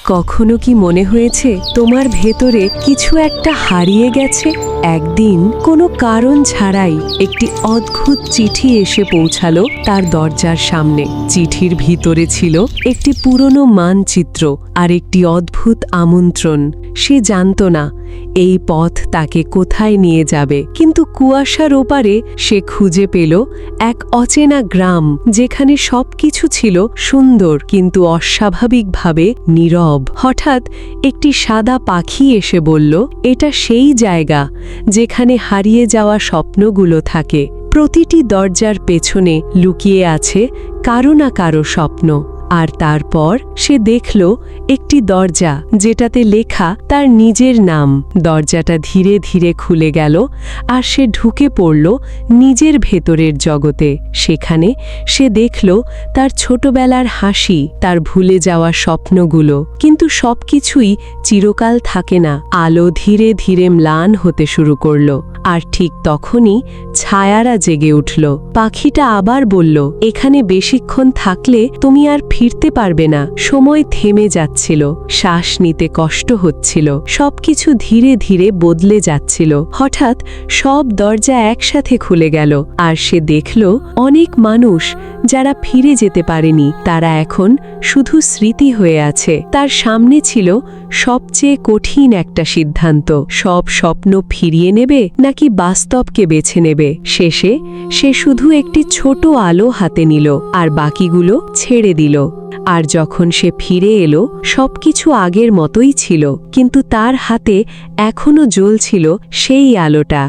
কখনো কি মনে হয়েছে তোমার ভেতরে কিছু একটা হারিয়ে গেছে? একদিন কোনো কারণ ছাড়াই একটি অদ্ভুত চিঠি এসে পৌঁছালো তার দরজার সামনে। চিঠির ভিতরে ছিল একটি পুরনো মানচিত্র আর একটি অদ্ভুত আমন্ত্রণ। সে জানত না এই পথ তাকে কোথায় নিয়ে যাবে, কিন্তু কুয়াশার ওপারে সে খুঁজে পেল এক অচেনা গ্রাম, যেখানে সবকিছু ছিল সুন্দর কিন্তু অস্বাভাবিকভাবে নীরব। হঠাৎ একটি সাদা পাখি এসে বলল, এটা সেই জায়গা যেখানে হারিয়ে যাওয়া স্বপ্নগুলো থাকে। প্রতিটি দরজার পেছনে লুকিয়ে আছে কারো না কারো স্বপ্ন। আর তারপর সে দেখল একটি দরজা, যেটাতে লেখা তার নিজের নাম। দরজাটা ধীরে ধীরে খুলে গেল আর সে ঢুকে পড়ল নিজের ভেতরের জগতে। সেখানে সে দেখল তার ছোটবেলার হাসি, তার ভুলে যাওয়া স্বপ্নগুলো। কিন্তু সবকিছুই চিরকাল থাকে না। আলো ধীরে ধীরে ম্লান হতে শুরু করল, আর ঠিক তখনই ছায়ারা জেগে উঠল। পাখিটা আবার বলল, এখানে বেশিক্ষণ থাকলে তুমি আর ফিরতে পারবে না। সময় থেমে যাচ্ছিল, শ্বাস নিতে কষ্ট হচ্ছিল, সবকিছু ধীরে ধীরে বদলে যাচ্ছিল। হঠাৎ সব দরজা একসাথে খুলে গেল, আর সে দেখল অনেক মানুষ যারা ফিরে যেতে পারেনি, তারা এখন শুধু স্মৃতি হয়ে আছে। তার সামনে ছিল সবচেয়ে কঠিন একটা সিদ্ধান্ত, সব স্বপ্ন ফিরিয়ে নেবে নাকি বাস্তবকে বেছে নেবে। শেষে সে শুধু একটি ছোট আলো হাতে নিল আর বাকিগুলো ছেড়ে দিল। আর যখন সে ফিরে এলো, সবকিছু আগের মতোই ছিল, কিন্তু তার হাতে এখনো জ্বলছিল সেই আলোটা।